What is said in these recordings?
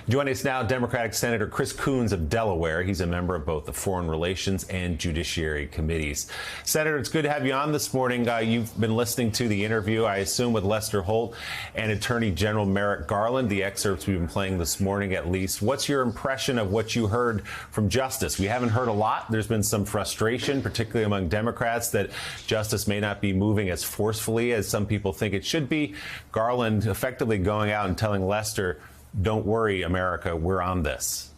Joining us now, Democratic Senator Chris Coons of Delaware. He's a member of both the Foreign Relations and Judiciary Committees. Senator, it's good to have you on this morning. You've been listening to the interview, I assume, with Lester Holt and Attorney General Merrick Garland, the excerpts we've been playing this morning at least. What's your impression of what you heard from Justice? We haven't heard a lot. There's been some frustration, particularly among Democrats, that Justice may not be moving as forcefully as some people think it should be. Garland effectively going out and telling Lester, don't worry, America, we're on this.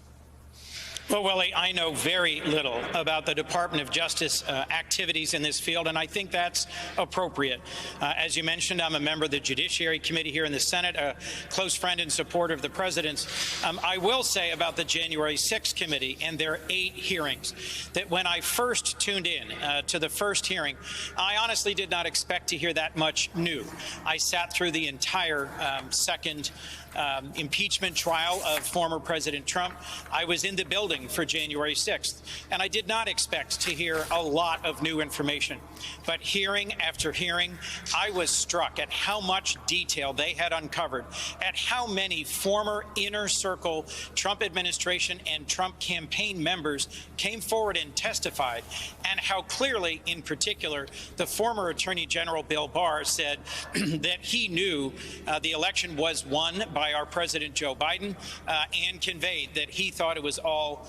Well, Willie, I know very little about the Department of Justice activities in this field, and I think that's appropriate. As you mentioned, I'm a member of the Judiciary Committee here in the Senate, a close friend and supporter of the President's. I will say about the January 6th committee and their 8 hearings that when I first tuned in to the first hearing, I honestly did not expect to hear that much new. I sat through the entire second impeachment trial of former President Trump. I was in the building for January 6th, and I did not expect to hear a lot of new information. But hearing after hearing, I was struck at how much detail they had uncovered, at how many former inner circle Trump administration and Trump campaign members came forward and testified, and how clearly, in particular, the former Attorney General Bill Barr said that he knew the election was won by our President Joe Biden and conveyed that he thought it was all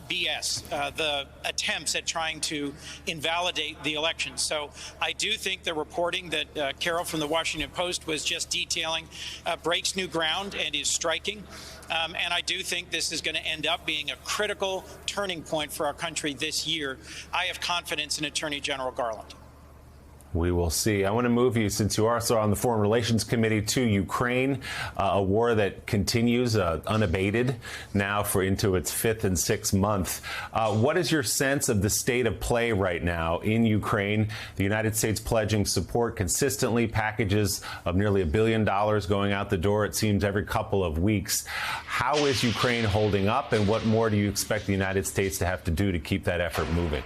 BS, the attempts at trying to invalidate the election. So I do think the reporting that Carol from the Washington Post was just detailing breaks new ground and is striking. And I do think this is going to end up being a critical turning point for our country this year. I have confidence in Attorney General Garland. We will see. I want to move you, since you are also on the Foreign Relations Committee, to Ukraine, a war that continues unabated now for into its 5th and 6th month. What is your sense of the state of play right now in Ukraine? The United States pledging support consistently, packages of nearly $1 billion going out the door, it seems, every couple of weeks. How is Ukraine holding up, and what more do you expect the United States to have to do to keep that effort moving?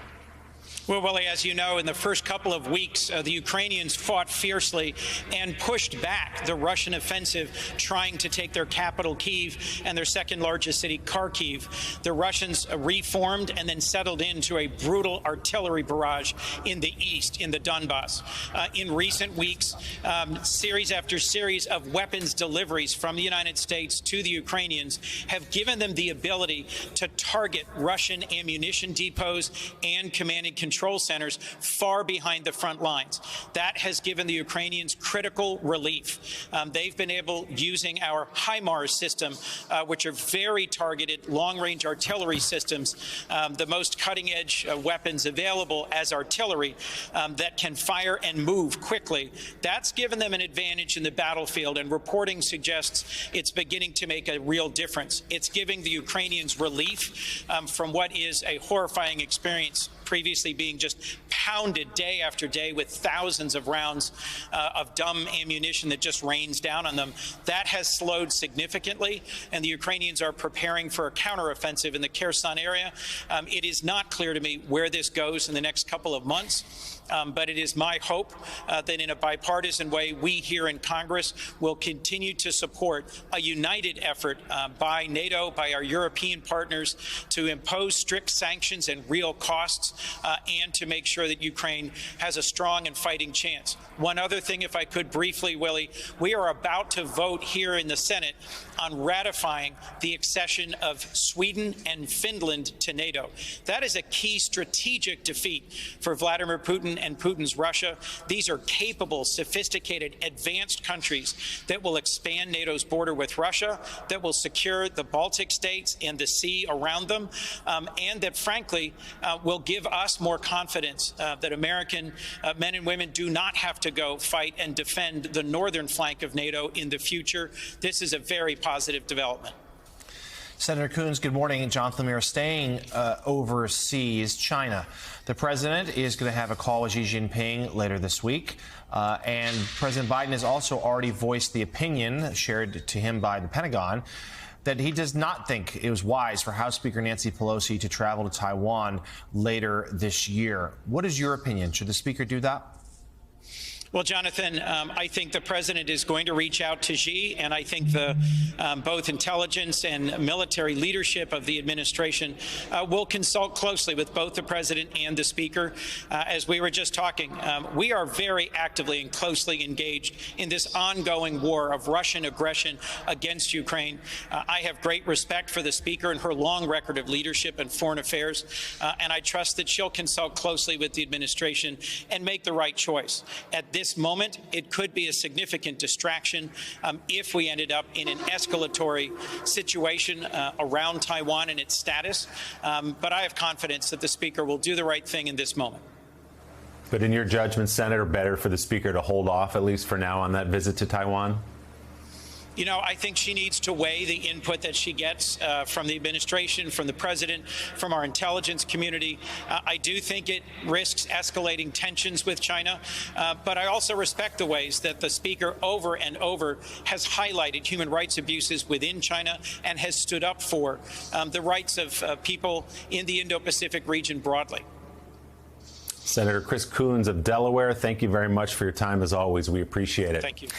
Well, Willie, as you know, in the first couple of weeks, the Ukrainians fought fiercely and pushed back the Russian offensive, trying to take their capital, Kyiv, and their second largest city, Kharkiv. The Russians reformed and then settled into a brutal artillery barrage in the east, in the Donbass. In recent weeks, series after series of weapons deliveries from the United States to the Ukrainians have given them the ability to target Russian ammunition depots and command and control centers far behind the front lines. That has given the Ukrainians critical relief. They've been able, using our HIMARS system, which are very targeted long-range artillery systems, the most cutting-edge weapons available as artillery that can fire and move quickly. That's given them an advantage in the battlefield, and reporting suggests it's beginning to make a real difference. It's giving the Ukrainians relief from what is a horrifying experience, previously being just pounded day after day with thousands of rounds of dumb ammunition that just rains down on them. That has slowed significantly, and the Ukrainians are preparing for a counteroffensive in the Kherson area. It is not clear to me where this goes in the next couple of months. But it is my hope that in a bipartisan way, we here in Congress will continue to support a united effort by NATO, by our European partners, to impose strict sanctions and real costs, and to make sure that Ukraine has a strong and fighting chance. One other thing, if I could briefly, Willie, we are about to vote here in the Senate on ratifying the accession of Sweden and Finland to NATO. That is a key strategic defeat for Vladimir Putin and Putin's Russia. These are capable, sophisticated, advanced countries that will expand NATO's border with Russia, that will secure the Baltic states and the sea around them, and that, frankly, will give us more confidence that American men and women do not have to go fight and defend the northern flank of NATO in the future. This is a very positive development. Senator Coons, good morning. Jonathan Lemire, staying overseas, China. The president is going to have a call with Xi Jinping later this week. And President Biden has also already voiced the opinion shared to him by the Pentagon that he does not think it was wise for House Speaker Nancy Pelosi to travel to Taiwan later this year. What is your opinion? Should the speaker do that? Well, Jonathan, I think the president is going to reach out to Xi, and I think the both intelligence and military leadership of the administration will consult closely with both the president and the speaker. As we were just talking, we are very actively and closely engaged in this ongoing war of Russian aggression against Ukraine. I have great respect for the speaker and her long record of leadership in foreign affairs, and I trust that she'll consult closely with the administration and make the right choice. At this moment, it could be a significant distraction if we ended up in an escalatory situation around Taiwan and its status. But I have confidence that the speaker will do the right thing in this moment. But in your judgment, Senator, better for the speaker to hold off, at least for now, on that visit to Taiwan? You know, I think she needs to weigh the input that she gets from the administration, from the president, from our intelligence community. I do think it risks escalating tensions with China, but I also respect the ways that the speaker over and over has highlighted human rights abuses within China and has stood up for the rights of people in the Indo-Pacific region broadly. Senator Chris Coons of Delaware, thank you very much for your time as always. We appreciate it. Thank you.